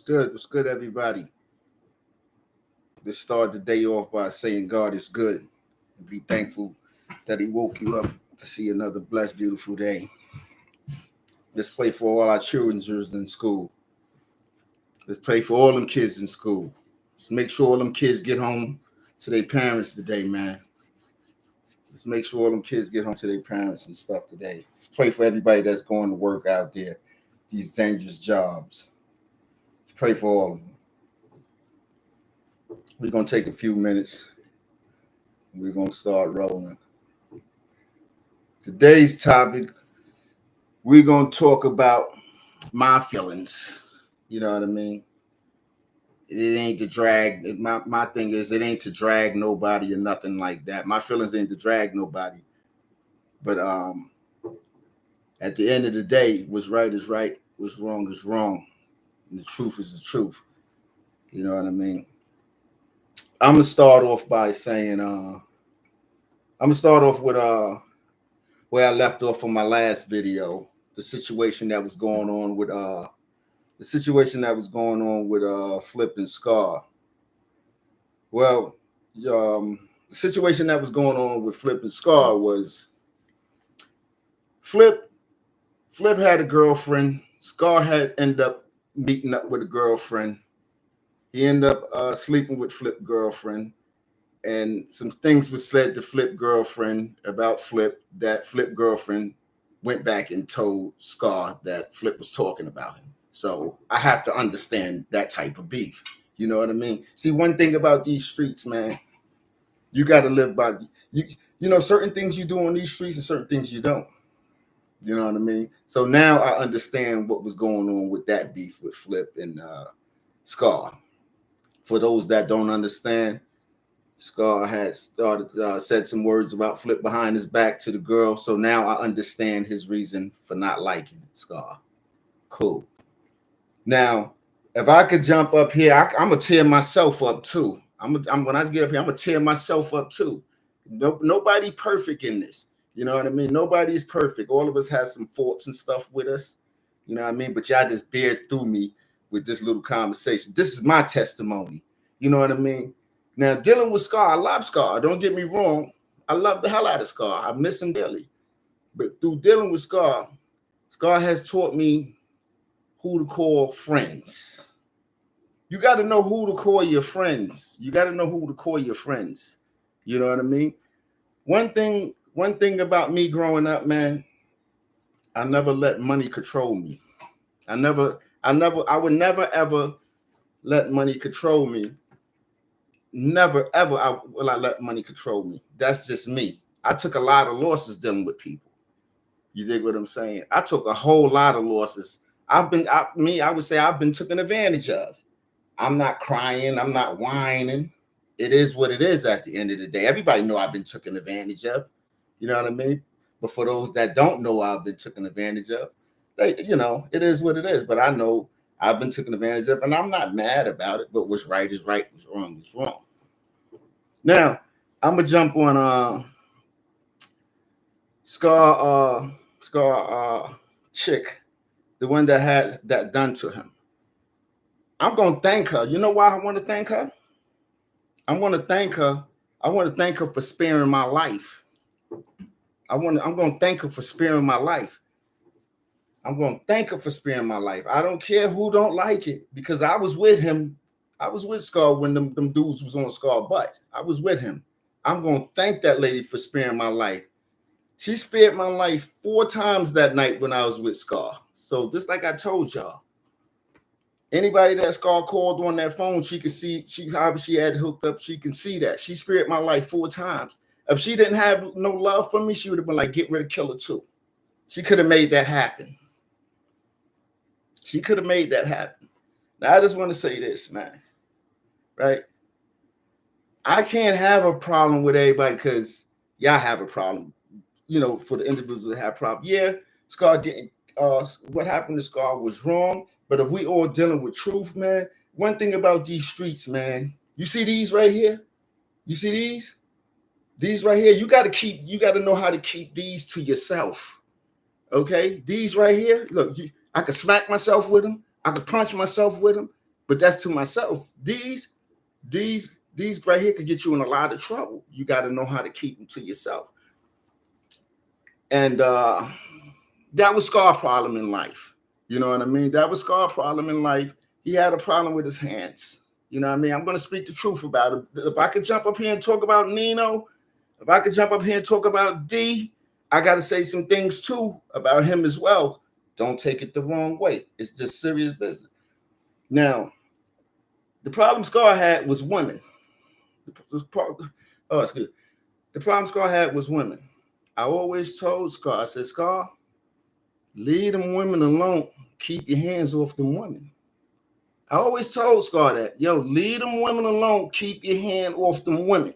good? What's good, everybody? Let's start the day off by saying God is good and be thankful that He woke you up to see another blessed, beautiful day. Let's pray for all our children in school. Let's pray for all them kids in school. Let's make sure all them kids get home to their parents today, man. Let's make sure all them kids get home to their parents and stuff today. Let's pray for everybody that's going to work out there, these dangerous jobs. Let's pray for all of them. We're going to take a few minutes. We're going to start rolling. Today's topic, we're going to talk about my feelings. You know what I mean? It ain't to drag. My thing is, it ain't to drag nobody or nothing like that. My feelings ain't to drag nobody. But at the end of the day, what's right is right. What's wrong is wrong. And the truth is the truth. You know what I mean? I'm going to start off by saying, I'm going to start off with where I left off from my last video, the situation that was going on with Flip and Scar. Well, the situation that was going on with Flip and Scar was Flip had a girlfriend. Scar had ended up meeting up with a girlfriend. He ended up sleeping with Flip's girlfriend. And some things were said to Flip girlfriend about Flip, that Flip girlfriend went back and told Scar that Flip was talking about him. So I have to understand that type of beef. You know what I mean? See, one thing about these streets, man, you got to live by, you know, certain things you do on these streets and certain things you don't. You know what I mean? So now I understand what was going on with that beef with Flip and Scar. For those that don't understand, Scar had said some words about Flip behind his back to the girl. So now I understand his reason for not liking Scar. Cool. Now, if I could jump up here, I'm gonna tear myself up too. When I get up here, I'm gonna tear myself up too. Nobody perfect in this. You know what I mean? Nobody's perfect. All of us have some faults and stuff with us. You know what I mean? But y'all just bear through me with this little conversation. This is my testimony. You know what I mean? Now, dealing with Scar, I love Scar. Don't get me wrong. I love the hell out of Scar. I miss him dearly. But through dealing with Scar, Scar has taught me who to call friends. You got to know who to call your friends. You got to know who to call your friends. You know what I mean? One thing about me growing up, man, I never let money control me. I would never ever let money control me. Never ever will I let money control me. That's just me. I took a lot of losses dealing with people. You dig what I'm saying? I took a whole lot of losses. I would say I've been taken advantage of. I'm not crying. I'm not whining. It is what it is at the end of the day. Everybody know I've been taken advantage of. You know what I mean? But for those that don't know I've been taken advantage of, it is what it is. But I know I've been taken advantage of, and I'm not mad about it. But what's right is right. What's wrong is wrong. Now, I'm gonna jump on Scar chick, the one that had that done to him. I'm gonna thank her. You know why I want to thank her? I want to thank her for sparing my life. I'm gonna thank her for sparing my life. I'm gonna thank her for sparing my life. I don't care who don't like it, because I was with him. I was with Scar when them dudes was on Scar butt. I was with him. I'm gonna thank that lady for sparing my life. She spared my life 4 times that night when I was with Scar. So just like I told y'all, anybody that Scar called on that phone, she could see, however she had hooked up, she can see that. She spared my life 4 times. If she didn't have no love for me, she would have been like, get rid of Killa too. She could have made that happen. She could have made that happen. Now, I just want to say this, man. Right? I can't have a problem with everybody because y'all have a problem. You know, for the individuals that have problems. Yeah, Scar getting what happened to Scar was wrong. But if we all dealing with truth, man, one thing about these streets, man, you see these right here? You see these? These right here, you got to know how to keep these to yourself. Okay? These right here, look, I could smack myself with them. I could punch myself with them. But that's to myself. These right here could get you in a lot of trouble. You got to know how to keep them to yourself. And that was Scar problem in life. You know what I mean? That was Scar problem in life. He had a problem with his hands. You know what I mean? I'm going to speak the truth about it. If I could jump up here and talk about Nino, if I could jump up here and talk about D, I got to say some things too about him as well. Don't take it the wrong way. It's just serious business. Now, the problem Scar had was women. The problem Scar had was women. I always told Scar, I said, Scar, leave them women alone. Keep your hands off them women. I always told Scar that, yo, leave them women alone. Keep your hand off them women.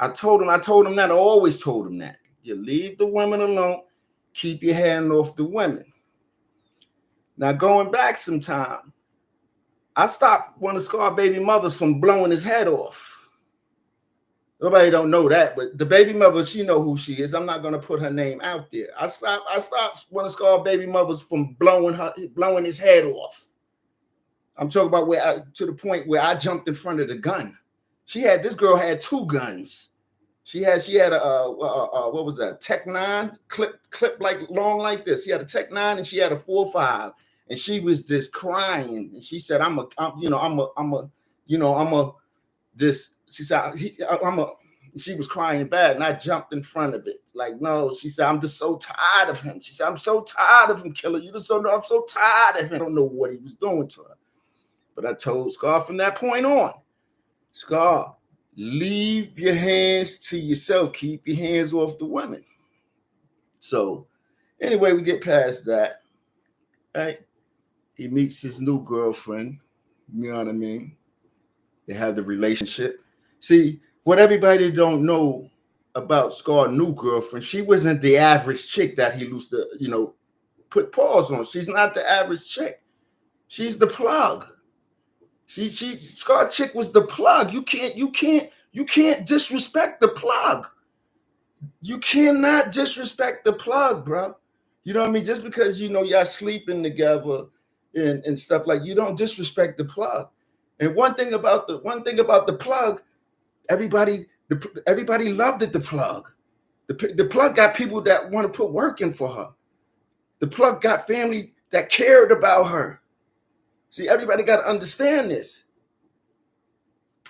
I told him that. I always told him that. You leave the women alone. Keep your hand off the women. Now, going back some time, I stopped one of Scar baby mothers from blowing his head off. Nobody don't know that, but the baby mother, she know who she is. I'm not going to put her name out there. I stopped one of Scar baby mothers from blowing his head off. I'm talking about to the point where I jumped in front of the gun. This girl had 2 guns. She had a what was that? Tech 9 clip like long like this. She had a Tech 9 and she had a 4.5, and she was just crying. And she said, she was crying bad, and I jumped in front of it. Like, no, she said, I'm just so tired of him. She said, I'm so tired of him, Killa. You just don't know. I'm so tired of him. I don't know what he was doing to her. But I told Scar from that point on, Scar, leave your hands to yourself. Keep your hands off the women. So anyway, we get past that. Right? He meets his new girlfriend. You know what I mean? They have the relationship. See, what everybody don't know about Scar's new girlfriend, she wasn't the average chick that he used to, put paws on. She's not the average chick. She's the plug. Scar chick was the plug. You can't disrespect the plug. You cannot disrespect the plug, bro. You know what I mean? Just because y'all sleeping together and stuff, like, you don't disrespect the plug. And one thing about the plug, everybody loved it. The plug, the plug got people that want to put work in for her. The plug got family that cared about her. See, everybody got to understand this.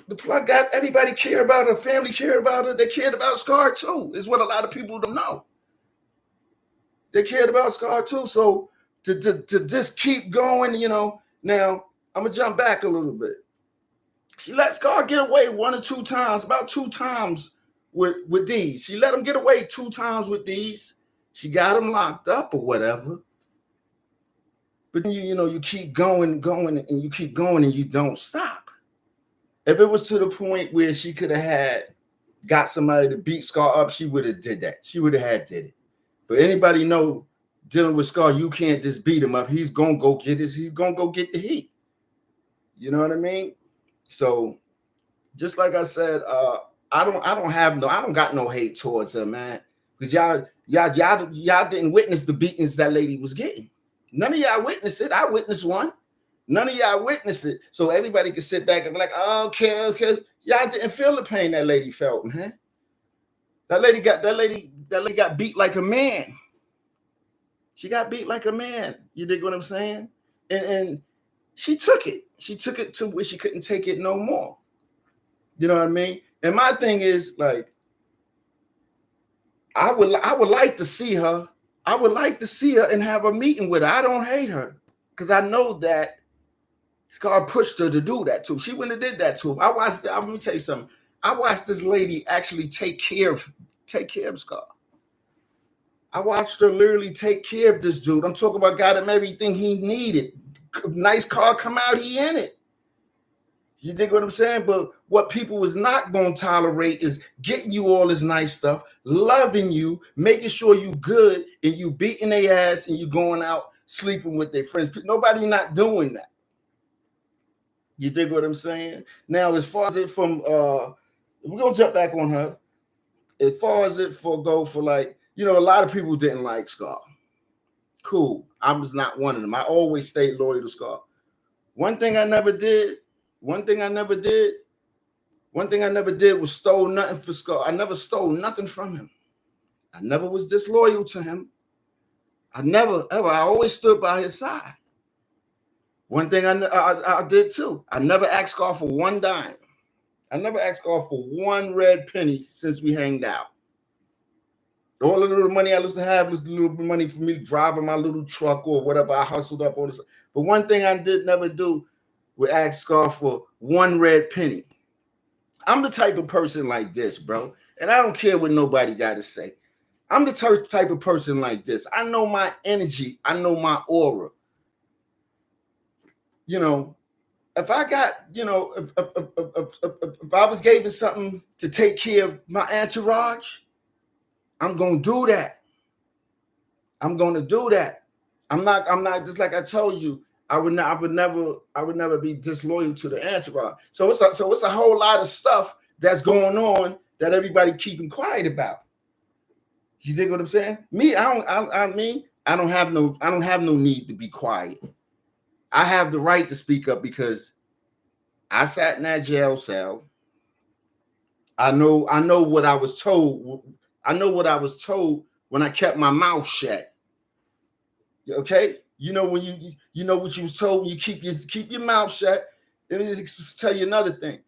The plug got everybody care about her, family cared about her. They cared about Scar too, is what a lot of people don't know. They cared about Scar too. So to just keep going, now I'm going to jump back a little bit. She let Scar get away 1 or 2 times, about 2 times with these. She let him get away 2 times with these. She got him locked up or whatever. But you keep going, and you keep going, and you don't stop. If it was to the point where she could have got somebody to beat Scar up, she would have did that. She would have did it. But anybody know, dealing with Scar, you can't just beat him up. He's gonna go get He's gonna go get the heat. You know what I mean? So, just like I said, I don't got no hate towards her, man, because y'all didn't witness the beatings that lady was getting. None of y'all witnessed it. I witnessed one. None of y'all witnessed it. So everybody can sit back and be like, oh, okay. Y'all didn't feel the pain that lady felt, man. That lady got beat like a man. She got beat like a man. You dig what I'm saying? And she took it. She took it to where she couldn't take it no more. You know what I mean? And my thing is, like, I would like to see her. I would like to see her and have a meeting with her. I don't hate her, because I know that Scar pushed her to do that too. She wouldn't have did that to him. Let me tell you something. I watched this lady actually take care of Scar. I watched her literally take care of this dude. I'm talking about got him everything he needed. Nice car come out, he in it. You dig what I'm saying? But what people was not going to tolerate is getting you all this nice stuff, loving you, making sure you good, and you beating their ass, and you going out sleeping with their friends. Nobody not doing that. You dig what I'm saying? Now, as far as it from, we're going to jump back on her. As far as it go for, like, a lot of people didn't like Scar. Cool. I was not one of them. I always stayed loyal to Scar. One thing I never did, one thing I never did, one thing I never did was stole nothing for Scar. I never stole nothing from him. I never was disloyal to him. I never, ever, I always stood by his side. One thing I did too, I never asked Scar for one dime. I never asked Scar for one red penny since we hanged out. All the little money I used to have was a little bit money for me driving my little truck or whatever I hustled up on this. But one thing I did never do was ask Scar for one red penny. I'm the type of person like this, bro. And I don't care what nobody got to say. I'm the type of person like this. I know my energy. I know my aura. You know, if I got, you know, if I was given something to take care of my entourage, I'm going to do that. I'm going to do that. I'm not just like I told you, I would never be disloyal to the entourage. So it's a whole lot of stuff that's going on that everybody keeping quiet about. You dig what I'm saying? Me, I don't have no need to be quiet. I have the right to speak up because I sat in that jail cell. I know what I was told. I know what I was told when I kept my mouth shut. Okay? You know when you know what you was told when you keep your mouth shut. Let me just tell you another thing.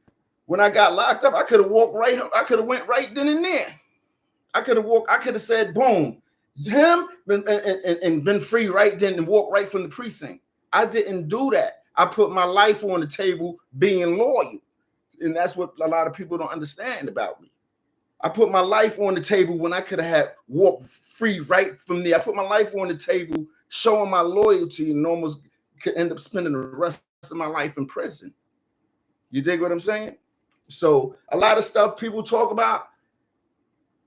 When I got locked up, I could have walked right. I could have went right then and there. I could have said, boom, him and been free right then and walked right from the precinct. I didn't do that. I put my life on the table being loyal. And that's what a lot of people don't understand about me. I put my life on the table when I could have had walked free right from there. I put my life on the table showing my loyalty and almost could end up spending the rest of my life in prison. You dig what I'm saying? So a lot of stuff people talk about,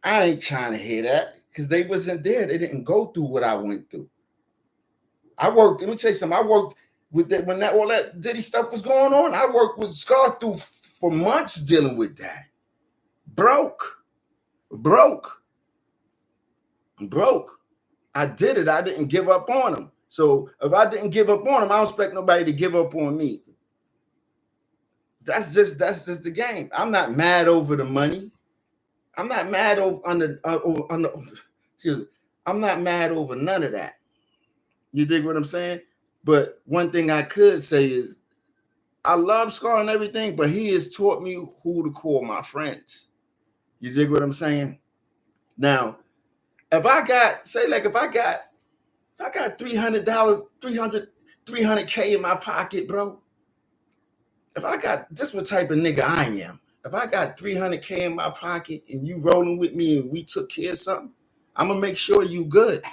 I ain't trying to hear that because they wasn't there. They didn't go through what I went through. Let me tell you something. I worked with that when all that Diddy stuff was going on. I worked with Scar through for months dealing with that. Broke. I did it. I didn't give up on him. So if I didn't give up on him, I don't expect nobody to give up on me. That's just the game. I'm not mad over the money. I'm not mad I'm not mad over none of that. You dig what I'm saying? But one thing I could say is I love Scar and everything, but he has taught me who to call my friends. You dig what I'm saying? Now, if I got $300, 300K in my pocket, bro. If I got this what type of nigga I am. If I got 300K in my pocket and you rolling with me and we took care of something, I'm gonna make sure you good.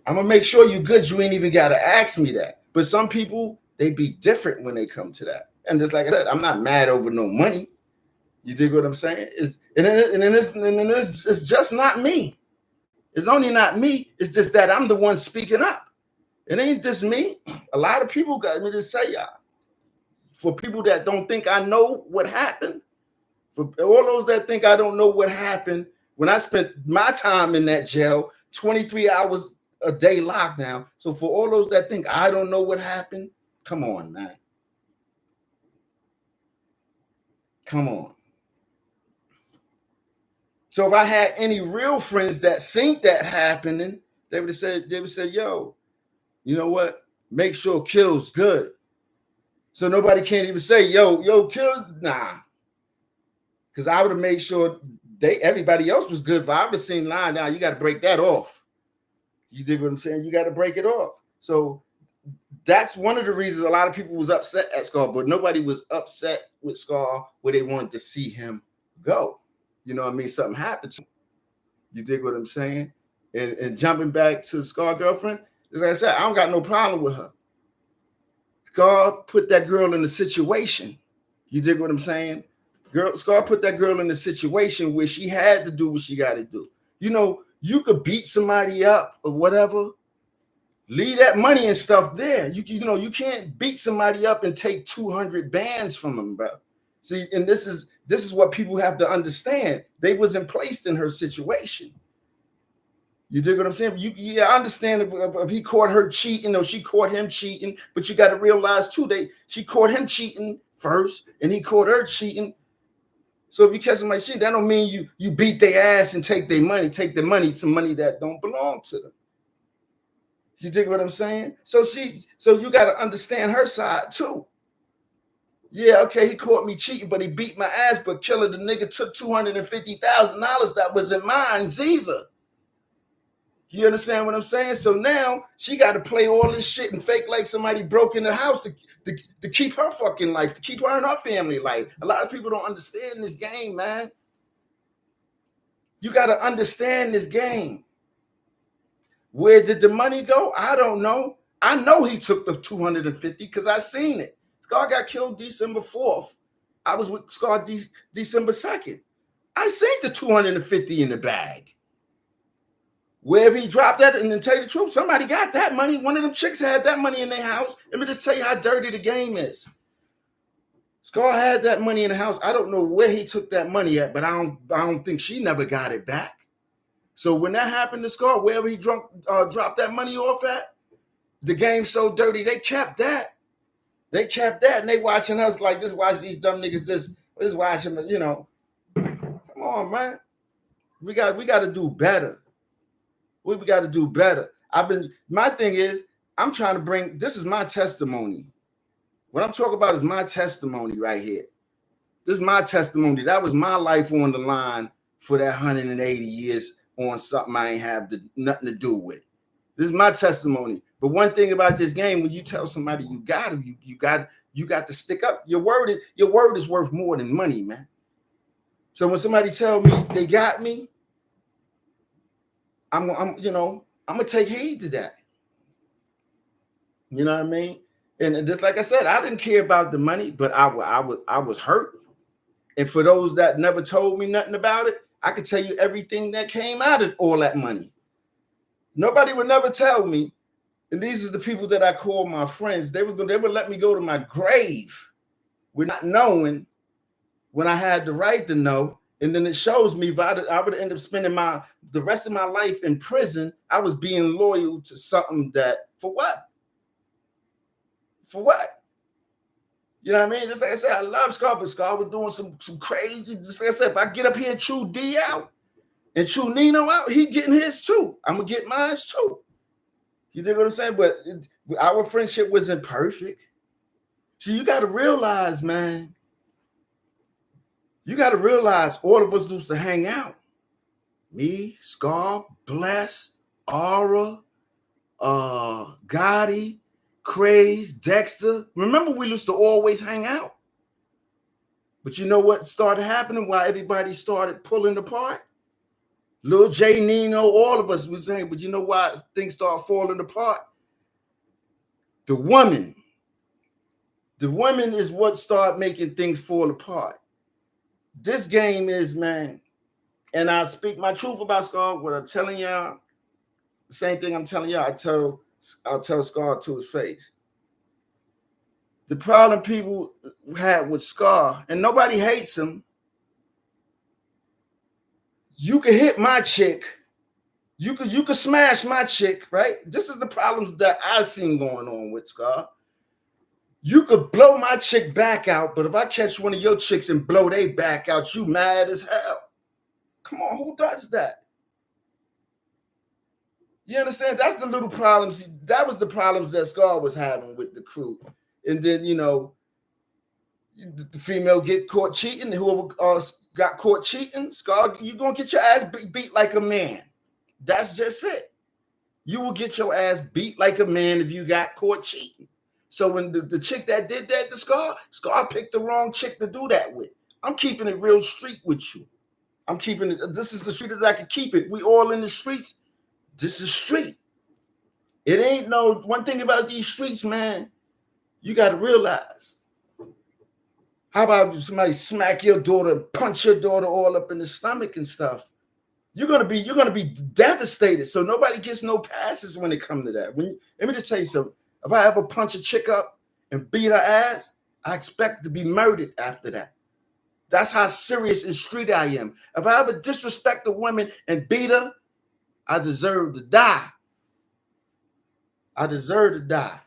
I'm gonna make sure you good. You ain't even gotta ask me that. But some people, they be different when they come to that. And just like I said, I'm not mad over no money. You dig what I'm saying? It's just not me. It's only not me. It's just that I'm the one speaking up. It ain't just me. A lot of people got me to say, y'all. For people that don't think I know what happened, for all those that think I don't know what happened, when I spent my time in that jail, 23 hours a day lockdown. So for all those that think I don't know what happened, come on, man. Come on. So if I had any real friends that seen that happening, they would say, yo, you know what? Make sure Kill's good. So nobody can't even say, yo, Kill, nah. Because I would have made sure everybody else was good. If I would have seen line, now you got to break that off. You dig what I'm saying? You got to break it off. So that's one of the reasons a lot of people was upset at Scar, but nobody was upset with Scar where they wanted to see him go. You know what I mean? Something happened to him. You dig what I'm saying? And jumping back to Scar girlfriend, as I said, I don't got no problem with her. Scar put that girl in a situation. You dig what I'm saying? Scar put that girl in a situation where she had to do what she got to do. You know, you could beat somebody up or whatever. Leave that money and stuff there. You know, you can't beat somebody up and take 200 bands from them, bro. See, and this is what people have to understand. They wasn't placed in her situation. You dig what I'm saying? Yeah, I understand if he caught her cheating or she caught him cheating, but you got to realize too, she caught him cheating first and he caught her cheating. So if you catch somebody cheating, that don't mean you beat their ass and take their money, some money that don't belong to them. You dig what I'm saying? So you got to understand her side too. Yeah, okay, he caught me cheating, but he beat my ass. But Killer, the nigga took $250,000 that wasn't mine either. You understand what I'm saying? So now she got to play all this shit and fake like somebody broke in the house to keep her fucking life, to keep her and her family life. A lot of people don't understand this game, man. You got to understand this game. Where did the money go? I don't know. I know he took the 250 because I seen it. Scar got killed December 4th. I was with Scar December 2nd. I seen the 250 in the bag. Wherever he dropped that, and then tell you the truth, somebody got that money. One of them chicks had that money in their house. Let me just tell you how dirty the game is. Scar had that money in the house. I don't know where he took that money at, but I don't think she never got it back. So when that happened to Scar, wherever he dropped that money off at, the game's so dirty, they kept that. They kept that, and they watching us like this. Watch these dumb niggas. This watching, you know. Come on, man. We got to do better. We got to do better. My thing is, I'm trying to bring, this is my testimony. What I'm talking about is my testimony right here. This is my testimony. That was my life on the line for that 180 years on something I ain't have nothing to do with. This is my testimony. But one thing about this game, when you tell somebody you got to stick up. Your word is worth more than money, man. So when somebody tell me they got me, I'm gonna take heed to that. You know what I mean? And just like I said, I didn't care about the money, but I was hurt. And for those that never told me nothing about it, I could tell you everything that came out of all that money. Nobody would never tell me. And these are the people that I call my friends. They would let me go to my grave with not knowing when I had the right to know. And then it shows me if I would end up spending the rest of my life in prison, I was being loyal to something that, for what? For what? You know what I mean? Just like I said, I love Scar, but Scar was doing some crazy, just like I said, if I get up here and chew D out and chew Nino out, he getting his too. I'm going to get mine too. You dig what I'm saying? But our friendship wasn't perfect. So you got to realize, man, you got to realize all of us used to hang out. Me, Scar, Bless, Aura, Gotti, Craze, Dexter. Remember, we used to always hang out. But you know what started happening? Why everybody started pulling apart? Lil J, Nino, all of us was saying, but you know why things started falling apart? The woman is what started making things fall apart. This game is, man, and I speak my truth about Scar. What I'm telling y'all, the same thing I'm telling y'all, I'll tell Scar to his face. The problem people had with Scar, and nobody hates him. You can hit my chick. You could smash my chick, right? This is the problems that I've seen going on with Scar. You could blow my chick back out, but if I catch one of your chicks and blow they back out, you mad as hell. Come on, who does that? You understand? That's the little problems. That was the problems that Scar was having with the crew. And then, you know, the female get caught cheating. Whoever got caught cheating, Scar, you're going to get your ass beat like a man. That's just it. You will get your ass beat like a man if you got caught cheating. So when the chick that did that to Scar picked the wrong chick to do that with. I'm keeping it real street with you. I'm keeping it. This is the street that I can keep it. We all in the streets. This is street. It ain't no one thing about these streets, man. You got to realize. How about if somebody smack your daughter and punch your daughter all up in the stomach and stuff? You're gonna be devastated. So nobody gets no passes when it comes to that. Let me just tell you something. If I ever punch a chick up and beat her ass, I expect to be murdered after that. That's how serious and street I am. If I ever disrespect a woman and beat her, I deserve to die. I deserve to die.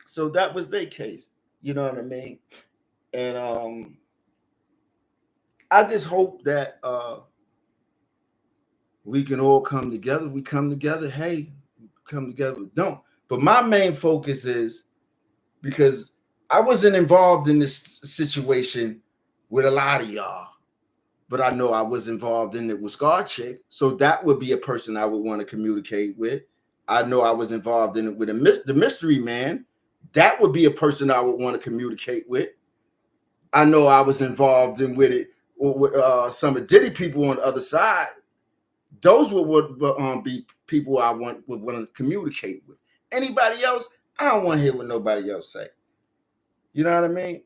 So that was their case. You know what I mean? And I just hope that we can all come together. We come together. Hey, come together. Don't. But my main focus is because I wasn't involved in this situation with a lot of y'all, but I know I was involved in it with Scar Chick. So that would be a person I would want to communicate with. I know I was involved in it with the mystery man. That would be a person I would want to communicate with. I know I was involved in with it with some of Diddy people on the other side. Those would be people I would want to communicate with. Anybody else, I don't want to hear what nobody else say. You know what I mean?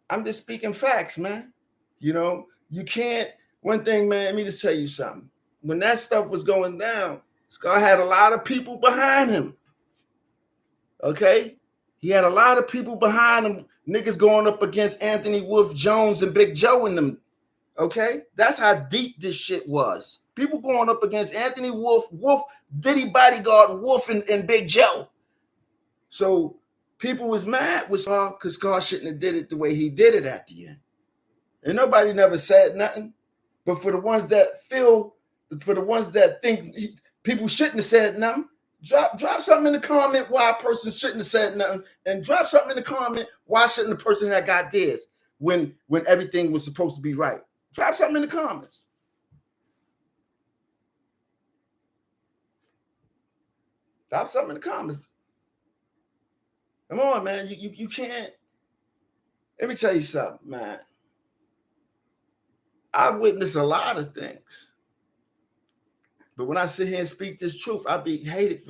I'm just speaking facts, man. You know, you can't. One thing, man, let me just tell you something. When that stuff was going down, Scar had a lot of people behind him. Okay? He had a lot of people behind him. Niggas going up against Anthony Wolf Jones and Big Joe and them. Okay? That's how deep this shit was. People going up against Anthony Wolf, Diddy bodyguard Wolf and Big Joe. So people was mad with Scar because Scar shouldn't have did it the way he did it at the end. And nobody never said nothing. But for the ones that think people shouldn't have said nothing, drop something in the comment why a person shouldn't have said nothing, and drop something in the comment why shouldn't the person have got this when everything was supposed to be right. Drop something in the comments. Drop something in the comments. Come on, man. You can't. Let me tell you something, man. I've witnessed a lot of things. But when I sit here and speak this truth, I'll be hated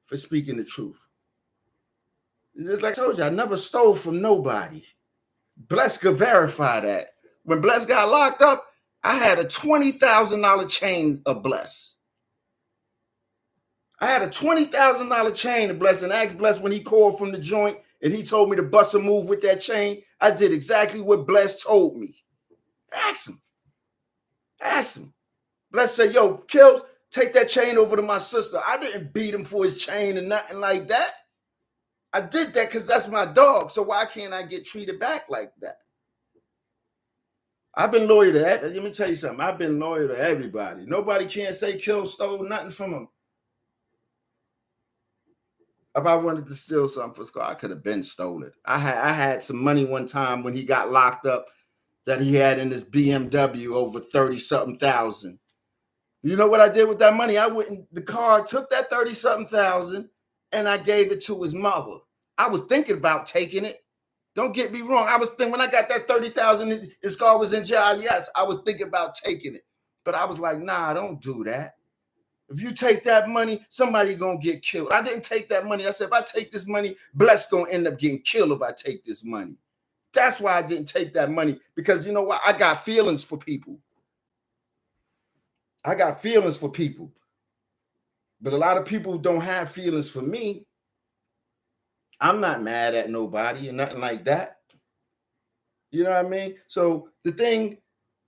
for speaking the truth. Just like I told you, I never stole from nobody. Bless could verify that. When Bless got locked up, I had a $20,000 chain of Bless. I had a $20,000 chain of Bless, and asked Bless when he called from the joint and he told me to bust a move with that chain. I did exactly what Bless told me. Ask him. Bless said, yo, Kills, take that chain over to my sister. I didn't beat him for his chain or nothing like that. I did that because that's my dog. So why can't I get treated back like that? I've been loyal to that. Let me tell you something. I've been loyal to everybody. Nobody can say Kills stole nothing from him. If I wanted to steal something for Scar, I could have been stolen. I had some money one time when he got locked up that he had in his BMW over 30-something thousand. You know what I did with that money? I went in the car, took that 30-something thousand, and I gave it to his mother. I was thinking about taking it. Don't get me wrong. I was thinking when I got that 30,000, his car was in jail. Yes, I was thinking about taking it. But I was like, nah, don't do that. If you take that money, somebody gonna get killed. I didn't take that money. I said, if I take this money, Bless gonna end up getting killed if I take this money. That's why I didn't take that money, because you know what? I got feelings for people. But a lot of people don't have feelings for me. I'm not mad at nobody or nothing like that. You know what I mean? So the thing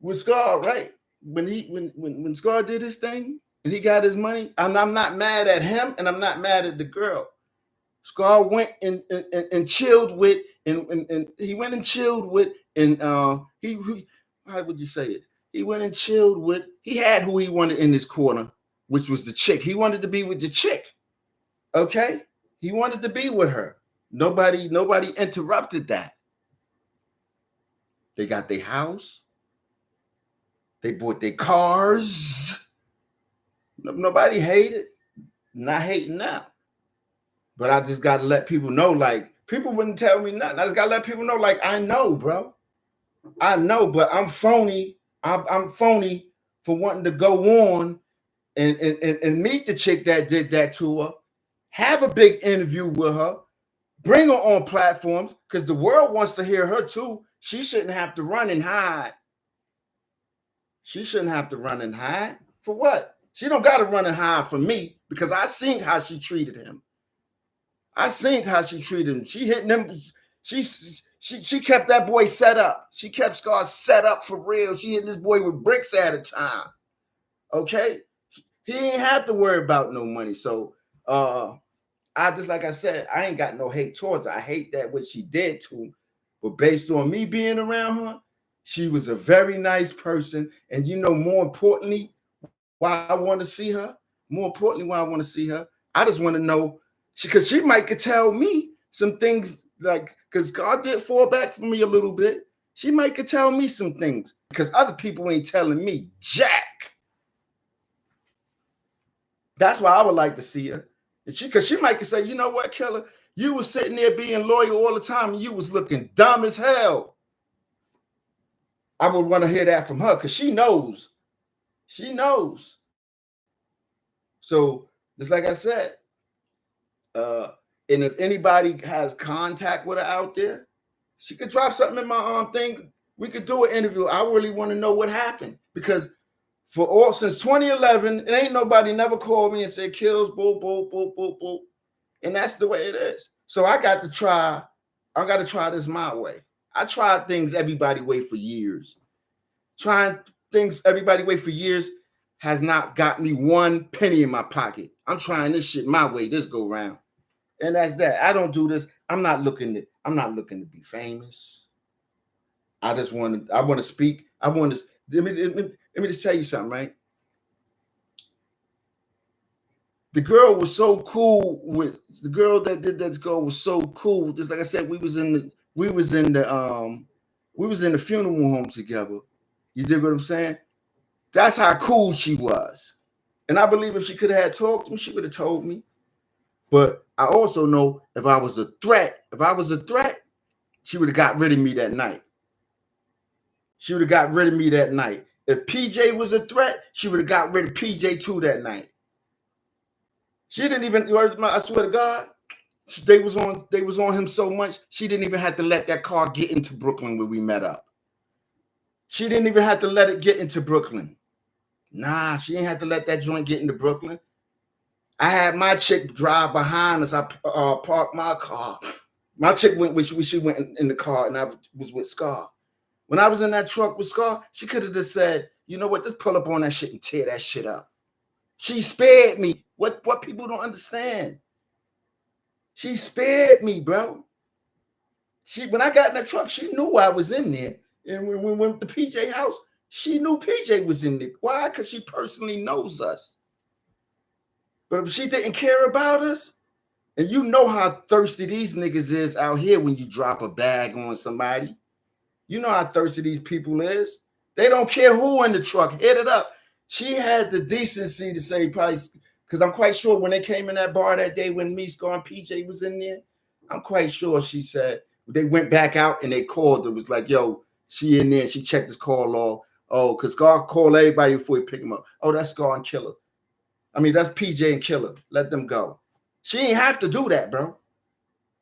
with Scar, right? When Scar did his thing and he got his money, I'm not mad at him and I'm not mad at the girl. Scar went and chilled with and he went and chilled with and he how would you say it? He went and chilled with. He had who he wanted in his corner, which was the chick. He wanted to be with the chick. Okay, he wanted to be with her. Nobody interrupted that. They got their house. They bought their cars. Nobody hated. Not hating now. But I just got to let people know, like, people wouldn't tell me nothing. I just got to let people know, like, I know, bro. I know, but I'm phony. I'm phony for wanting to go on and meet the chick that did that to her, have a big interview with her, bring her on platforms, because the world wants to hear her too. She shouldn't have to run and hide. For what? She don't got to run and hide for me, because I seen how she treated him. She hitting him. She kept that boy set up. She kept Scar set up for real. She hit this boy with bricks at a time. Okay? He ain't have to worry about no money. So I just, like I said, I ain't got no hate towards her. I hate that what she did to him. But based on me being around her, she was a very nice person. And you know, more importantly, why I want to see her, I just want to know, because she might could tell me some things, like, because God did fall back for me a little bit. She might could tell me some things because other people ain't telling me jack. That's why I would like to see her. Because she might could say, you know what, Killa, you was sitting there being loyal all the time and you was looking dumb as hell. I would want to hear that from her because she knows. She knows. So, just like I said, and if anybody has contact with her out there, she could drop something in my thing. We could do an interview. I really want to know what happened, because since 2011, it ain't nobody never called me and said kills, boop, boop, boop, boop, boop. And that's the way it is. So I got to try this my way. I tried things everybody way for years. Trying things everybody way for years has not got me one penny in my pocket. I'm trying this shit my way this go round. And that's that. I don't do this. I'm not looking to be famous. I want to speak. Let me just tell you something, right? The girl was so cool with the girl that did that girl was so cool. Just like I said, we was in the funeral home together. You dig what I'm saying? That's how cool she was. And I believe if she could have had talked to me, she would have told me. But I also know if I was a threat, she would have got rid of me that night. If PJ was a threat, she would have got rid of PJ too that night. She didn't even, I swear to God, they was on him so much, she didn't even have to let that car get into Brooklyn where we met up. She didn't even have to let it get into Brooklyn. Nah, she didn't have to let that joint get into Brooklyn. I had my chick drive behind us. I parked my car. My chick she went in the car, and I was with Scar. When I was in that truck with Scar, she could have just said, you know what, just pull up on that shit and tear that shit up. She spared me. What people don't understand. She spared me, bro. When I got in that truck, she knew I was in there. And when we went to PJ house, she knew PJ was in there. Why? Because she personally knows us. But if she didn't care about us, and you know how thirsty these niggas is out here when you drop a bag on somebody. You know how thirsty these people is. They don't care who in the truck. Hit it up. She had the decency to say, probably, because I'm quite sure when they came in that bar that day when me, Scar, and PJ was in there, I'm quite sure she said, they went back out and they called her. It was like, yo, she in there. She checked his call log. Oh, because Scar called everybody before he picked him up. Oh, that's Scar and Killa. I mean, that's PJ and Killa. Let them go. She ain't have to do that, bro.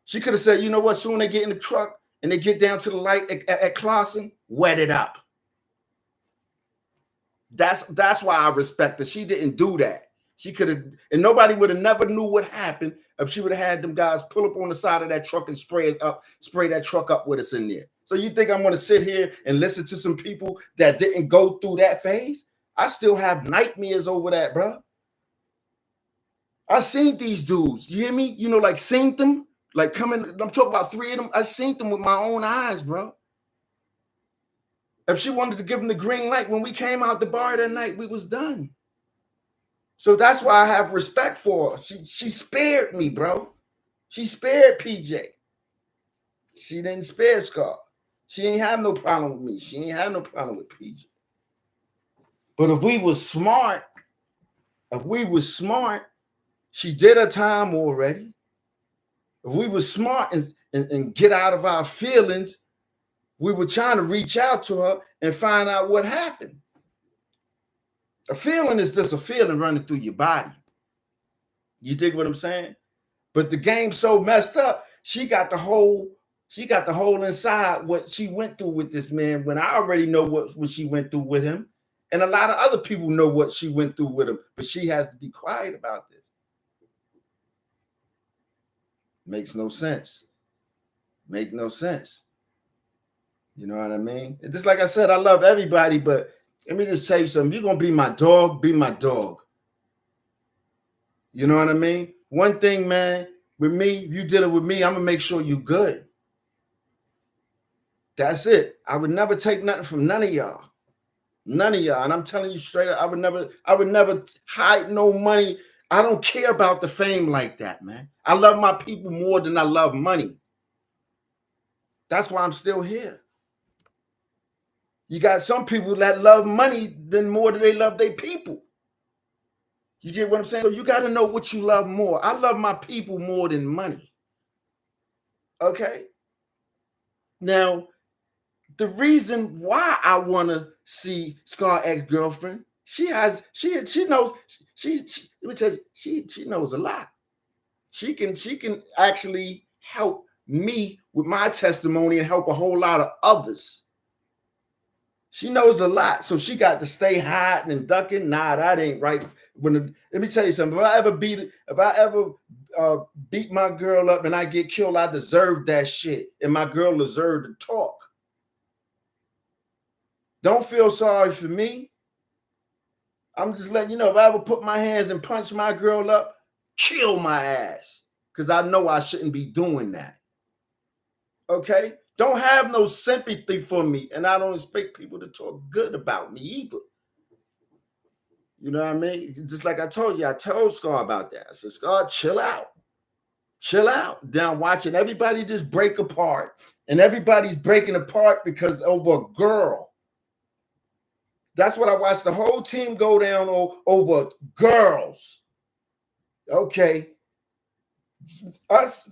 She could have said, you know what, soon they get in the truck and they get down to the light at Clausen, wet it up. That's why I respect her. She didn't do that. She could have, and nobody would have never knew what happened if she would have had them guys pull up on the side of that truck and spray that truck up with us in there. So you think I'm going to sit here and listen to some people that didn't go through that phase? I still have nightmares over that, bro. I seen these dudes. You hear me? You know, like seen them, like coming. I'm talking about 3 of them. I seen them with my own eyes, bro. If she wanted to give them the green light when we came out the bar that night, we was done. So that's why I have respect for her. She spared me, bro. She spared PJ. She didn't spare Scar. She ain't have no problem with me. She ain't have no problem with PJ. But if we was smart, she did her time already. If we were smart and get out of our feelings, we were trying to reach out to her and find out what happened. A feeling is just a feeling running through your body. You dig what I'm saying? But the game's so messed up, she got the whole inside what she went through with this man, when I already know what she went through with him. And a lot of other people know what she went through with him, but she has to be quiet about this. Makes no sense. Make no sense. You know what I mean? And just like I said, I love everybody, but let me just tell you something. You're gonna be my dog, be my dog. You know what I mean? One thing, man, with me, you dealing with me, I'm gonna make sure you good. That's it. I would never take nothing from none of y'all. None of y'all. And I'm telling you straight up, I would never hide no money. I don't care about the fame like that, man. I love my people more than I love money. That's why I'm still here. You got some people that love money than more than they love their people. You get what I'm saying? So you got to know what you love more. I love my people more than money. Okay? Now, the reason why I want to see Scar ex-girlfriend, she knows, let me tell you, she knows a lot. She can actually help me with my testimony and help a whole lot of others. She knows a lot, so she got to stay hiding and ducking. Nah, that ain't right. Let me tell you something. If I ever beat my girl up and I get killed, I deserve that shit, and my girl deserved to talk. Don't feel sorry for me. I'm just letting you know, if I ever put my hands and punch my girl up, kill my ass, because I know I shouldn't be doing that. Okay? Don't have no sympathy for me, and I don't expect people to talk good about me either. You know what I mean? Just like I told you, I told Scar about that. I said, Scar, chill out. Chill out. Down watching everybody just break apart, and everybody's breaking apart because over a girl. That's what I watched the whole team go down over girls. Okay.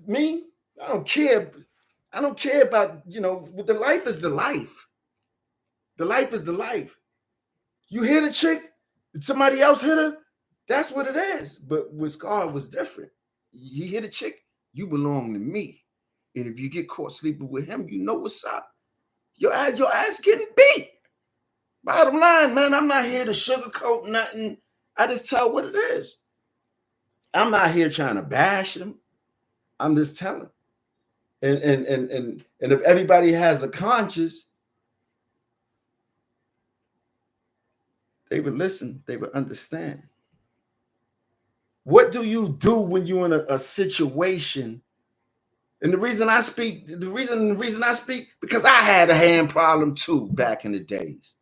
Me, I don't care. I don't care about, the life is the life. The life is the life. You hit a chick, somebody else hit her, that's what it is. But with Scar, it was different. He hit a chick, you belong to me. And if you get caught sleeping with him, you know what's up. Your ass getting beat. Bottom line, man, I'm not here to sugarcoat nothing. I just tell what it is. I'm not here trying to bash him. I'm just telling. And if everybody has a conscience, they would listen, they would understand. What do you do when you're in a situation? And the reason I speak, because I had a hand problem too back in the days.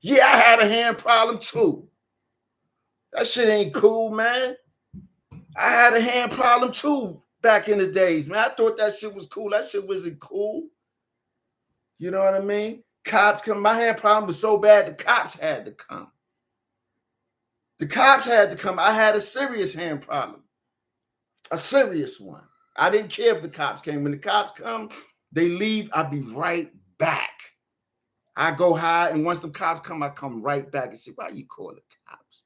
Yeah, I had a hand problem too. That shit ain't cool, man. I had a hand problem too back in the days, man. I thought that shit was cool. That shit wasn't cool. You know what I mean? Cops come. My hand problem was so bad, the cops had to come. The cops had to come. I had a serious hand problem. A serious one. I didn't care if the cops came. When the cops come, they leave, I'll be right back. I go high, and once the cops come, I come right back and say, why you call the cops?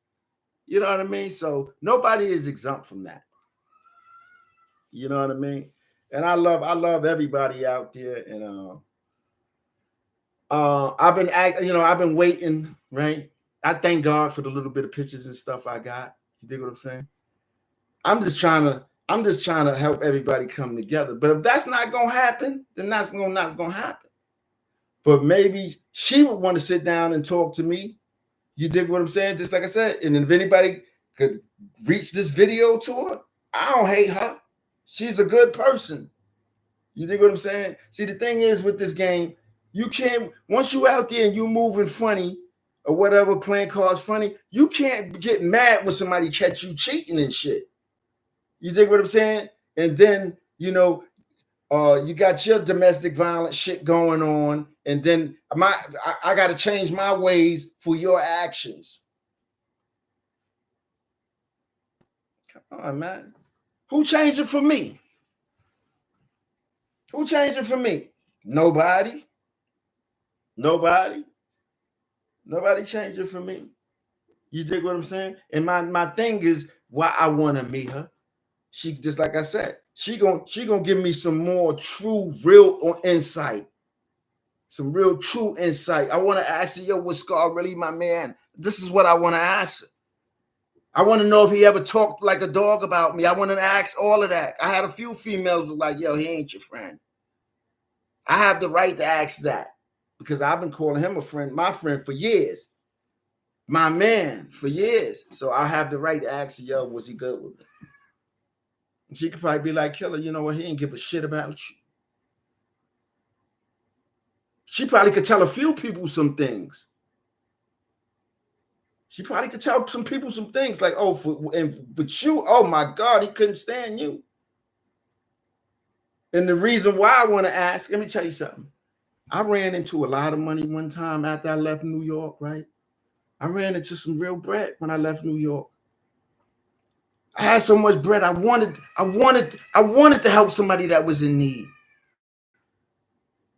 You know what I mean? So nobody is exempt from that. You know what I mean? And I love everybody out there. And I've been waiting, right? I thank God for the little bit of pictures and stuff I got. You dig what I'm saying? I'm just trying to help everybody come together. But if that's not gonna happen, then that's not gonna happen. But maybe she would want to sit down and talk to me. You dig what I'm saying? Just like I said. And if anybody could reach this video to her, I don't hate her. She's a good person. You dig what I'm saying? See, the thing is with this game, you can't, once you out there and you moving funny or whatever, playing cards funny, you can't get mad when somebody catch you cheating and shit. You dig what I'm saying? And then, you got your domestic violence shit going on, and then I got to change my ways for your actions. Come on, man. Who changed it for me? Who changed it for me? Nobody. Nobody changed it for me. You dig what I'm saying? And my thing is why I want to meet her. She, just like I said, she gonna give me some more true, real insight. Some real true insight. I want to ask her, yo, was Scar really my man? This is what I want to ask her. I want to know if he ever talked like a dog about me. I want to ask all of that. I had a few females who were like, yo, he ain't your friend. I have the right to ask that. because I've been calling him a friend, my friend, for years. My man for years. So I have the right to ask her, yo, was he good with me? And she could probably be like, Killer, you know what? He didn't give a shit about you. She probably could tell a few people some things. She probably could tell some people some things like, oh, but you, oh my God, he couldn't stand you. And the reason why I want to ask, let me tell you something. I ran into a lot of money one time after I left New York, right? I ran into some real bread when I left New York. I had so much bread. I wanted to help somebody that was in need.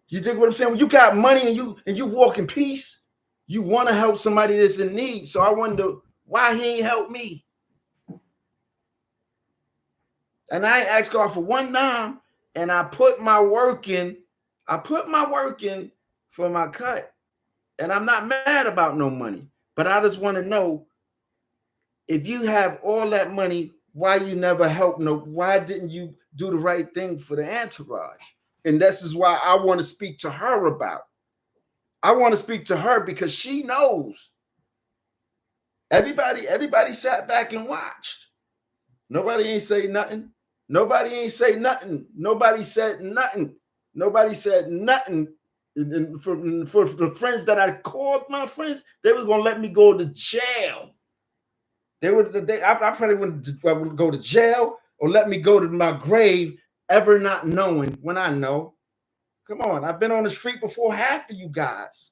You dig what I'm saying? When you got money and you walk in peace, you want to help somebody that's in need. So I wonder why he ain't helped me. And I asked God for one dime, and I put my work in. I put my work in for my cut. And I'm not mad about no money, but I just want to know, if you have all that money, why you never help why didn't you do the right thing for the entourage? And this is why I want to speak to her about. I want to speak to her because she knows. Everybody sat back and watched. Nobody ain't say nothing. Nobody ain't say nothing. Nobody said nothing. Nobody said nothing. And for the friends that I called my friends, they was gonna let me go to jail. I probably would go to jail or let me go to my grave, ever not knowing when I know. Come on, I've been on the street before half of you guys.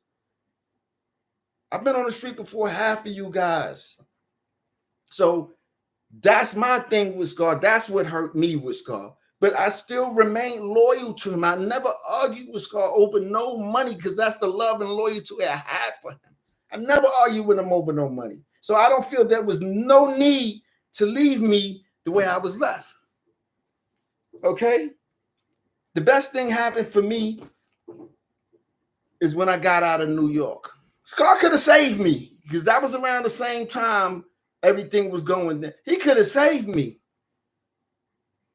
I've been on the street before half of you guys. So that's my thing with Scar. That's what hurt me with Scar. But I still remain loyal to him. I never argued with Scar over no money because that's the love and loyalty I had for him. I never argued with him over no money. So I don't feel there was no need to leave me the way I was left. Okay? The best thing happened for me is when I got out of New York. Scar could have saved me because that was around the same time everything was going there. He could have saved me.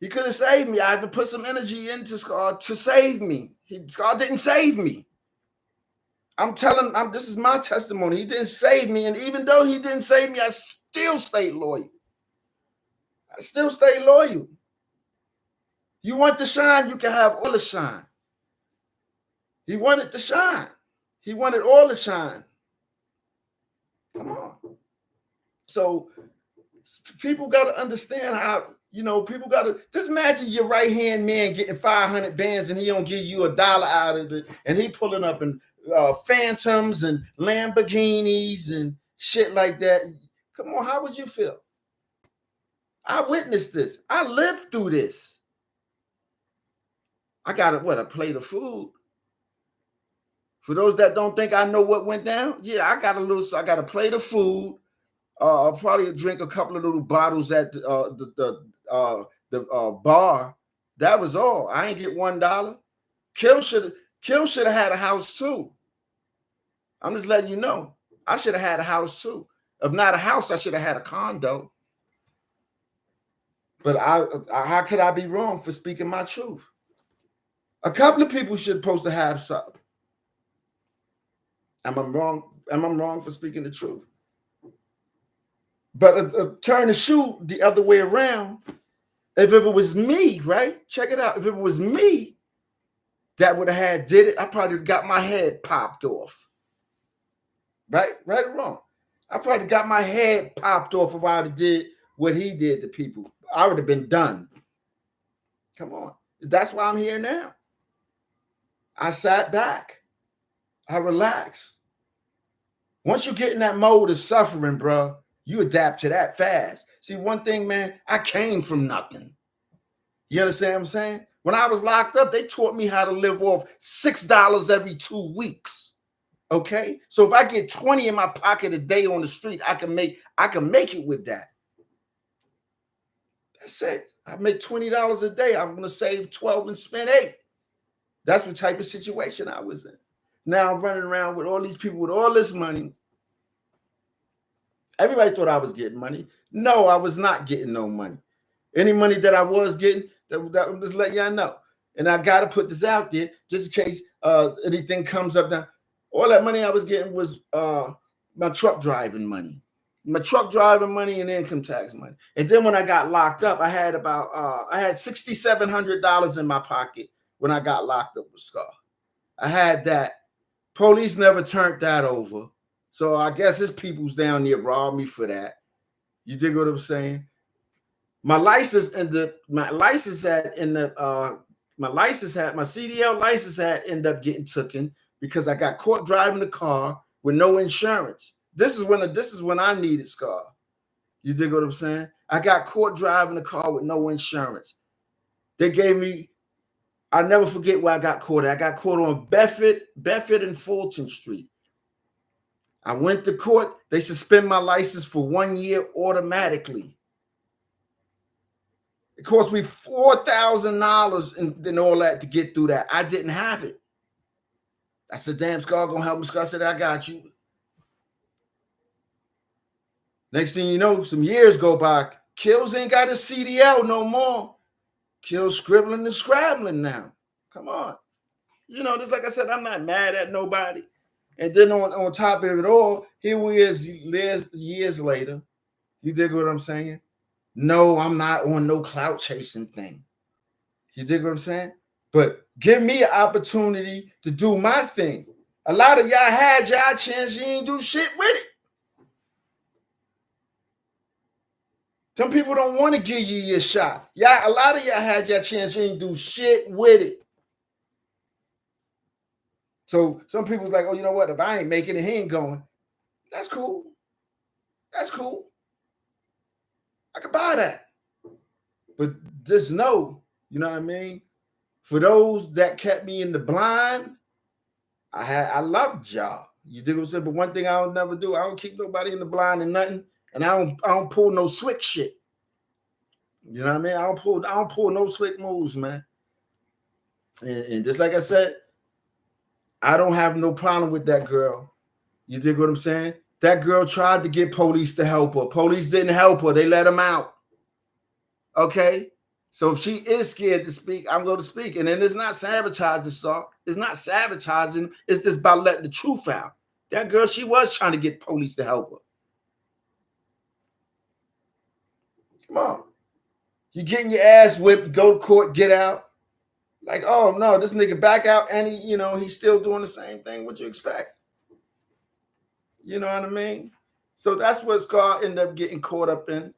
He could have saved me. I had to put some energy into Scar to save me. Scar didn't save me. This is my testimony. He didn't save me. And even though he didn't save me, I still stayed loyal. I still stay loyal. You want to shine, you can have all the shine. He wanted to shine. He wanted all the shine. Come on. So people got to understand how, people got to just imagine your right-hand man getting 500 bands and he don't give you $1 out of it. And he pulling up in Phantoms and Lamborghinis and shit like that. Come on, how would you feel? I witnessed this. I lived through this. I got a plate of food. For those that don't think I know what went down, yeah, I got a plate of food. I'll probably drink a couple of little bottles at the bar. That was all. I ain't get $1. Kill should have had a house too. I'm just letting you know. I should have had a house too. If not a house, I should have had a condo. But how could I be wrong for speaking my truth? A couple of people should supposed to have something. Am I wrong? Am I wrong for speaking the truth? But turn the shoe the other way around. If it was me, right? Check it out. If it was me that would have did it, I probably got my head popped off. Right? Right or wrong? I probably got my head popped off if I would have did what he did to people. I would have been done. Come on. That's why I'm here now. I sat back. I relaxed. Once you get in that mode of suffering, bro, you adapt to that fast. See, one thing, man, I came from nothing. You understand what I'm saying? When I was locked up, they taught me how to live off $6 every 2 weeks. Okay? So if I get 20 in my pocket a day on the street, I can make it with that. That's it. I make $20 a day. I'm going to save 12 and spend 8. That's what type of situation I was in. Now I'm running around with all these people with all this money. Everybody thought I was getting money. No, I was not getting no money. Any money that I was getting, that I'm just letting y'all know. And I got to put this out there just in case anything comes up now. All that money I was getting was my truck driving money. My truck driving money and income tax money. And then when I got locked up, I had $6,700 in my pocket when I got locked up with Scar. I had that. Police never turned that over. So I guess his people's down there robbed me for that. You dig what I'm saying? My license and my CDL license had ended up getting taken because I got caught driving the car with no insurance. This is when I needed Scar. You dig what I'm saying? I got caught driving the car with no insurance. They gave me, I'll never forget where I got caught. I got caught on Bedford and Fulton Street. I went to court. They suspend my license for 1 year automatically. It cost me $4,000 and all that to get through that. I didn't have it. I said, damn, Scar gonna help me. Scar said, I got you. Next thing you know, some years go by. Kills ain't got a CDL no more. Kills scribbling and scrabbling now. Come on. You know, just like I said, I'm not mad at nobody. And then on top of it all, here we is years later. You dig what I'm saying? No, I'm not on no clout chasing thing. You dig what I'm saying? But give me an opportunity to do my thing. A lot of y'all had y'all chance, you ain't do shit with it. Some people don't want to give you your shot. Yeah, a lot of y'all had your chance, you ain't do shit with it. So some people's like, oh, you know what? If I ain't making it, he ain't going. That's cool. That's cool. I could buy that. But just know, you know what I mean? For those that kept me in the blind, I loved y'all. You dig what I'm saying? But one thing I don't never do, I don't keep nobody in the blind and nothing. And I don't pull no slick shit. You know what I mean? I don't pull no slick moves, man. And just like I said, I don't have no problem with that girl. You dig what I'm saying? That girl tried to get police to help her. Police didn't help her. They let him out. Okay? So if she is scared to speak, I'm going to speak. And then it's not sabotaging, sir. It's not sabotaging. It's just about letting the truth out. That girl, she was trying to get police to help her. Come on. You getting your ass whipped, go to court, get out. Like, oh, no, this nigga back out and he's still doing the same thing. What you expect? You know what I mean? So that's what Scar ended up getting caught up in.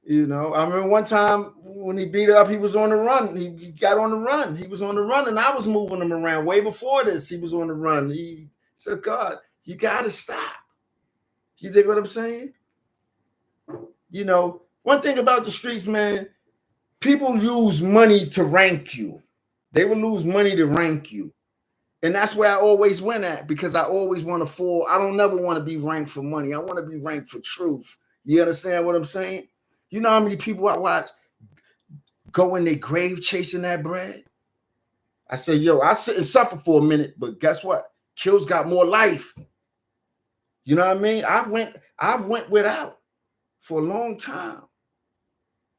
You know, I remember one time when he beat her up, he was on the run. He got on the run. He was on the run, and I was moving him around. Way before this, he was on the run. He said, God, you got to stop. You dig what I'm saying? You know, one thing about the streets, man, people use money to rank you. They will lose money to rank you. And that's where I always went at, because I always want to fall. I don't never want to be ranked for money. I want to be ranked for truth. You understand what I'm saying? You know how many people I watch go in their grave chasing that bread? I say, yo, I sit and suffer for a minute, but guess what? Kills got more life. You know what I mean? I've went without for a long time.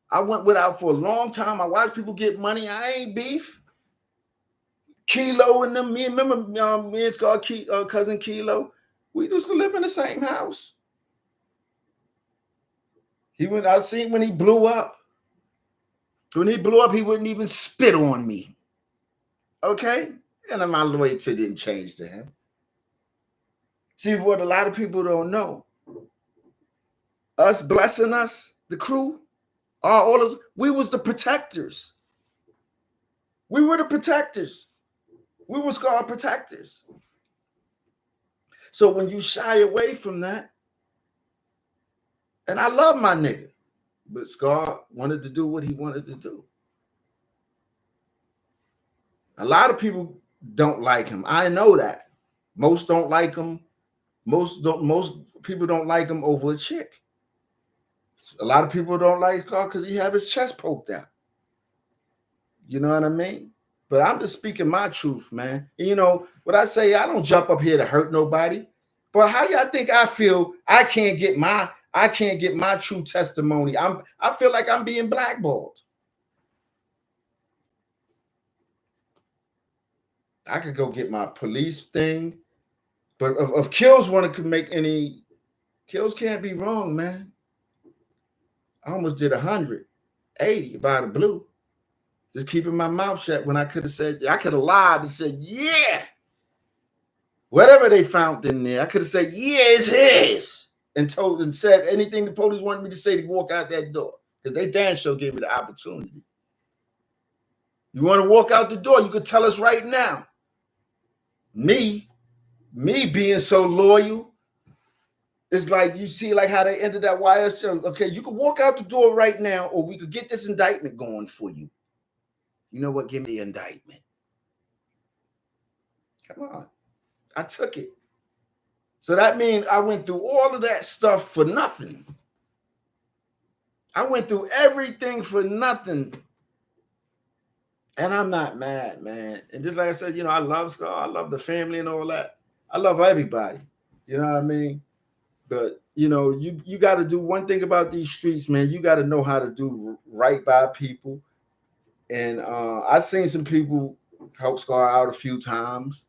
I went without for a long time. I watch people get money. I ain't beef. Kilo and them, remember me and Scar, cousin Kilo, we used to live in the same house. I seen when he blew up. When he blew up, he wouldn't even spit on me. Okay? And my loyalty didn't change to him. See, what a lot of people don't know, us blessing us, the crew, we was the protectors. We were the protectors. We was Scar protectors. So when you shy away from that, and I love my nigga, but Scar wanted to do what he wanted to do. A lot of people don't like him. I know that. Most don't like him. Most people don't like him over a chick. A lot of people don't like Scar because he have his chest poked out. You know what I mean? But I'm just speaking my truth, man. And you know what I say? I don't jump up here to hurt nobody. But how y'all think I feel? I can't get my true testimony. I feel like I'm being blackballed. I could go get my police thing. But if Kills want to make any, Kills can't be wrong, man. I almost did 180 by the blue. Just keeping my mouth shut when I could have said, I could have lied and said, yeah. Whatever they found in there, I could have said, yeah, it's his. And told and said anything the police wanted me to say to walk out that door. Because they damn sure gave me the opportunity. You want to walk out the door, you could tell us right now. Me being so loyal, it's like you see like how they ended that YSL. Okay, you can walk out the door right now, or we could get this indictment going for you. You know what? Give me the indictment. Come on. I took it. So that means I went through all of that stuff for nothing. I went through everything for nothing. And I'm not mad, man. And just like I said, I love Scar. I love the family and all that. I love everybody. You know what I mean? But, you got to do one thing about these streets, man. You got to know how to do right by people. And I've seen some people help Scar out a few times.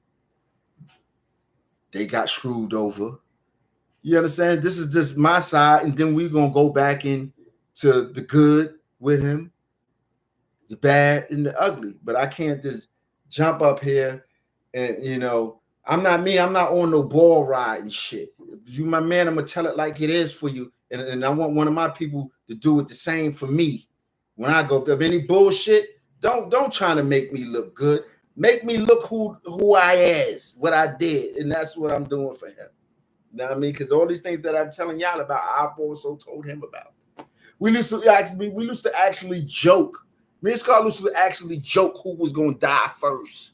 They got screwed over. You understand? This is just my side. And then we're going to go back into the good with him, the bad and the ugly. But I can't just jump up here and, I'm not me. I'm not on no ball ride and shit. If you my man, I'm going to tell it like it is for you. And I want one of my people to do it the same for me. When I go, if any bullshit, don't try to make me look good. Make me look who I is, what I did. And that's what I'm doing for him. You know what I mean? Because all these things that I'm telling y'all about, I've also told him about. We used to actually joke. Me and Scar used to actually joke who was going to die first.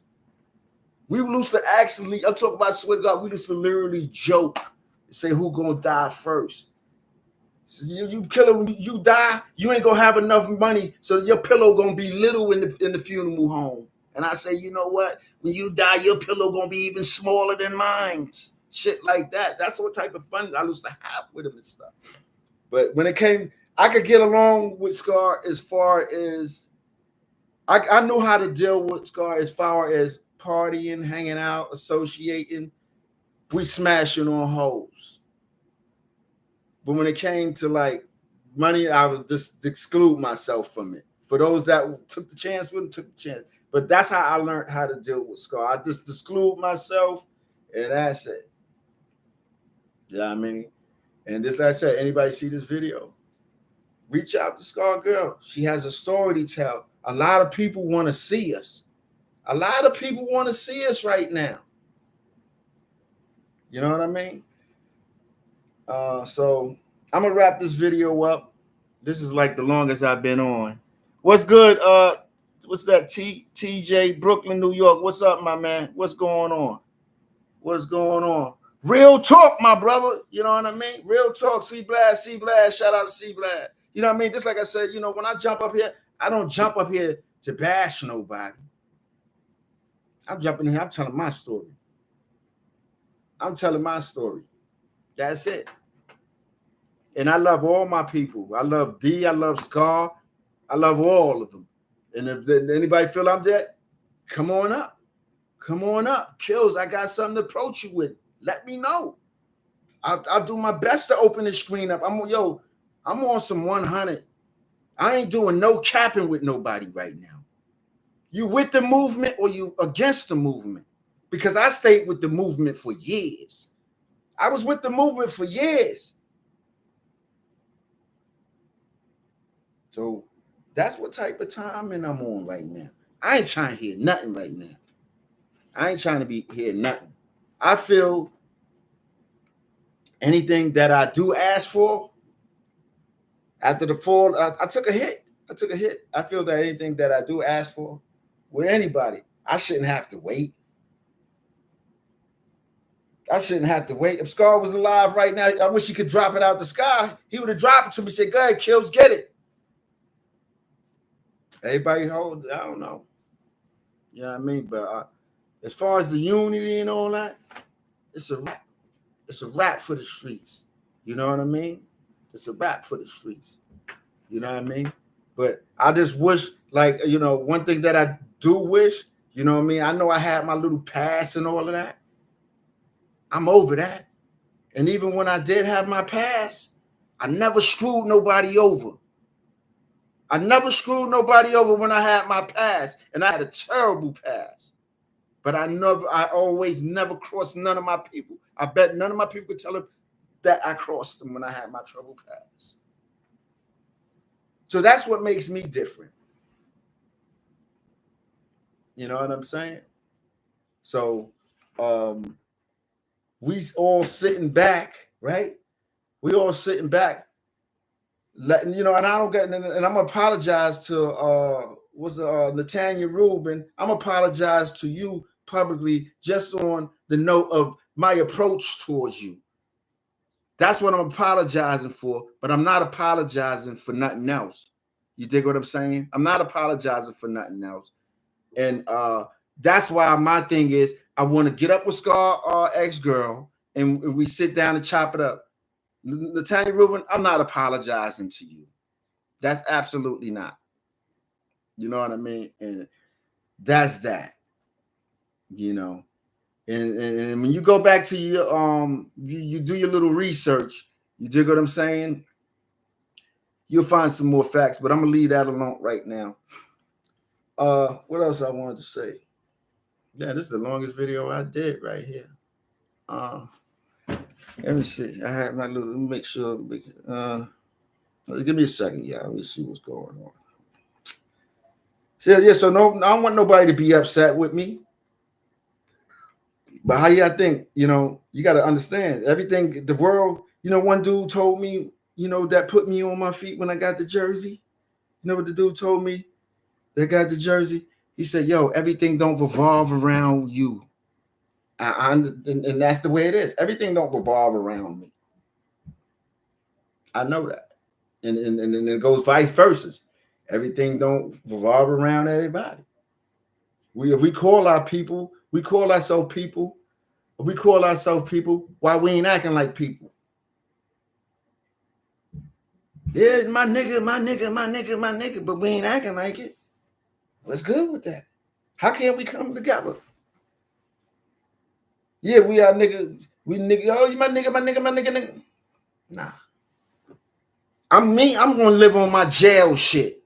We used to actually, I'm talking about, swear to God, we used to literally joke and say who going to die first. So you killer, when you die, you ain't gonna have enough money, so your pillow gonna be little in the funeral home. And I say, you know what? When you die, your pillow gonna be even smaller than mine. Shit like that. That's what type of fun I used to have with him and stuff. But when it came, I could get along with Scar as far as I knew how to deal with Scar as far as partying, hanging out, associating. We smashing on hoes. But when it came to like money, I would just exclude myself from it. For those that took the chance with him, took the chance. But that's how I learned how to deal with Scar. I just exclude myself, and that's it. You know what I mean? And just like I said, anybody see this video, reach out to Scar Girl. She has a story to tell. A lot of people want to see us. A lot of people want to see us right now. You know what I mean? So I'm gonna wrap this video up. This is like the longest I've been on. What's good? What's that? TJ, Brooklyn, New York. What's up, my man? What's going on? What's going on? Real talk, my brother. You know what I mean? Real talk. C Blast. Shout out to C Blast. You know what I mean? Just like I said, when I jump up here, I don't jump up here to bash nobody. I'm jumping here. I'm telling my story. That's it. And I love all my people. I love D. I love Scar. I love all of them. And if anybody feel I'm dead, come on up. Come on up. Kills, I got something to approach you with. Let me know. I'll do my best to open the screen up. I'm on some 100. I ain't doing no capping with nobody right now. You with the movement or you against the movement? Because I stayed with the movement for years. I was with the movement for years. So that's what type of timing I'm on right now. I ain't trying to hear nothing right now. I ain't trying to hear nothing. I feel anything that I do ask for after the fall, I took a hit. I feel that anything that I do ask for with anybody, I shouldn't have to wait. If Scar was alive right now, I wish he could drop it out the sky. He would have dropped it to me and said, go ahead, Kills, get it. Everybody hold, I don't know. You know what I mean? But as far as the unity and all that, it's a wrap. It's a wrap for the streets. You know what I mean? It's a wrap for the streets. You know what I mean? But I just wish, one thing that I do wish, You know what I mean? I know I had my little past and all of that. I'm over that. And even when I did have my past, I never screwed nobody over. I never screwed nobody over when I had my past, and I had a terrible past. But I always never crossed none of my people. I bet none of my people could tell them that I crossed them when I had my trouble past. So that's what makes me different. You know what I'm saying? So we all sitting back, right? We all sitting back, letting and I don't get, and I'm gonna apologize to Natanya Rubin. I'm gonna apologize to you publicly just on the note of my approach towards you. That's what I'm apologizing for, but I'm not apologizing for nothing else. You dig what I'm saying? I'm not apologizing for nothing else. And that's why my thing is I want to get up with Scar ex-girl and we sit down and chop it up. Natanya Rubin, I'm not apologizing to you. That's absolutely not. You know what I mean? And that's that. And when you go back to your you do your little research, you dig what I'm saying? You'll find some more facts, but I'm gonna leave that alone right now. What else I wanted to say? Yeah, this is the longest video I did right here. Let me see. I had my little. Let me make sure. Give me a second, y'all. Let me see what's going on. Yeah. So no, I don't want nobody to be upset with me. But how y'all think? You got to understand everything. The world. One dude told me. That put me on my feet when I got the jersey. You know what the dude told me? That got the jersey. He said, "Yo, everything don't revolve around you." And that's the way it is. Everything don't revolve around me. I know that. And it goes vice versa. Everything don't revolve around everybody. If we call our people, we call ourselves people. If we call ourselves people, why we ain't acting like people? Yeah, my nigga, but we ain't acting like it. What's good with that? How can we come together? Yeah, we are nigga. We nigga. Oh, you my nigga. Nah. I'm gonna live on my jail shit.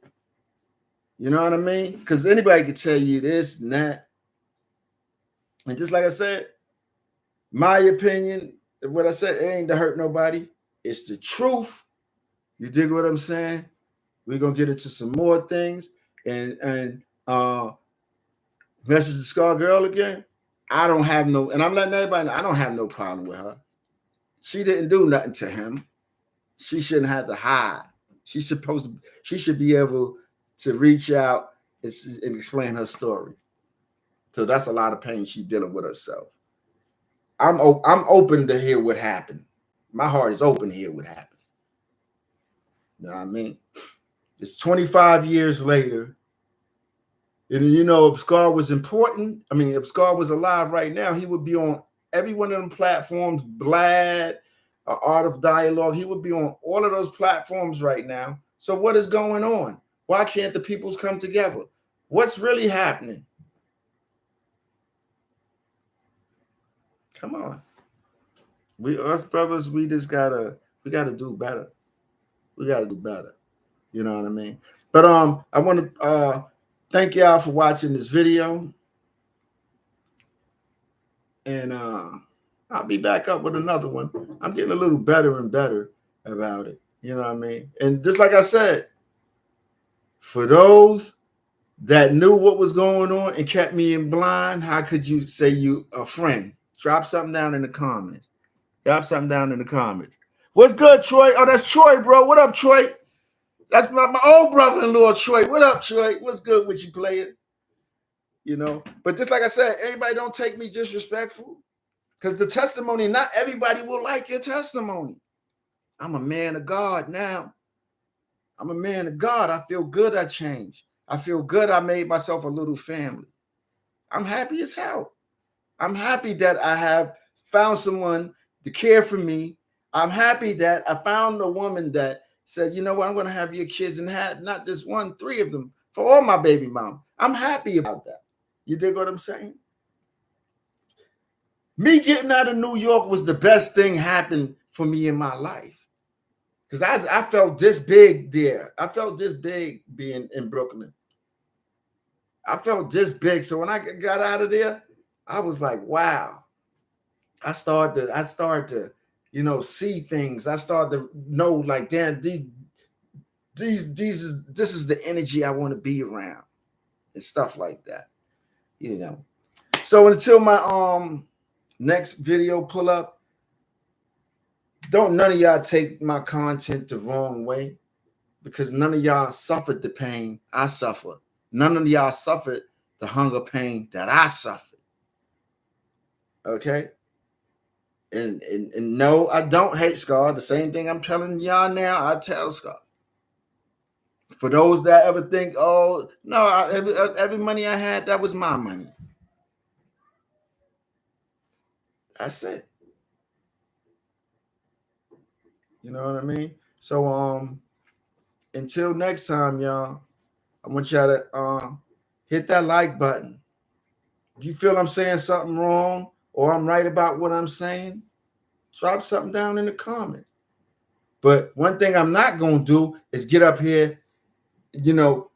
You know what I mean? Because anybody could tell you this and that. And just like I said, my opinion, what I said, it ain't to hurt nobody. It's the truth. You dig what I'm saying? We're gonna get into some more things. And message to Scar Girl again. I don't have no, and I'm letting everybody know, I don't have no problem with her. She didn't do nothing to him. She shouldn't have to hide. She should be able to reach out and explain her story. So that's a lot of pain she's dealing with herself. I'm open to hear what happened. My heart is open to hear what happened. You know what I mean? It's 25 years later. And if Scar was important, if Scar was alive right now, he would be on every one of them platforms, Blad, Art of Dialogue. He would be on all of those platforms right now. So what is going on? Why can't the peoples come together? What's really happening? Come on. Us brothers, we gotta do better. We gotta do better. You know what I mean? But I want to thank y'all for watching this video. And I'll be back up with another one. I'm getting a little better and better about it. You know what I mean? And just like I said, for those that knew what was going on and kept me in blind, how could you say you a friend? Drop something down in the comments. Drop something down in the comments. What's good, Troy? Oh, that's Troy, bro. What up, Troy? That's my old brother-in-law, Troy. What up, Troy? What's good with you, player? But just like I said, everybody don't take me disrespectful. Because the testimony, not everybody will like your testimony. I'm a man of God now. I'm a man of God. I feel good I changed. I feel good I made myself a little family. I'm happy as hell. I'm happy that I have found someone to care for me. I'm happy that I found a woman that said, you know what, I'm going to have your kids and have not just one, 3 of them for all my baby mom. I'm happy about that. You dig what I'm saying? Me getting out of New York was the best thing happened for me in my life. Because I felt this big there. I felt this big being in Brooklyn. I felt this big. So when I got out of there, I was like, wow. I started to, see things. I started to know, like, damn, this is the energy I want to be around and stuff like that. So until my next video pull up, don't none of y'all take my content the wrong way, because none of y'all suffered the pain I suffered. None of y'all suffered the hunger pain that I suffered. Okay? And no, I don't hate Scar. The same thing I'm telling y'all now, I tell Scar. For those that ever think, oh, no, every money I had, that was my money. That's it. You know what I mean? So until next time, y'all, I want y'all to hit that like button. If you feel I'm saying something wrong or I'm right about what I'm saying, drop something down in the comment. But one thing I'm not going to do is get up here.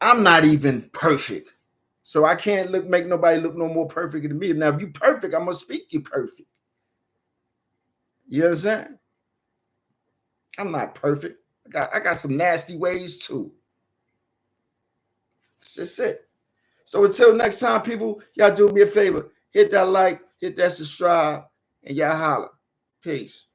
I'm not even perfect. So I can't make nobody look no more perfect than me. Now, if you perfect, I'm going to speak you perfect. You understand? I'm not perfect. I got some nasty ways too. That's just it. So until next time, people, y'all do me a favor. Hit that like, hit that subscribe, and y'all holler. Peace.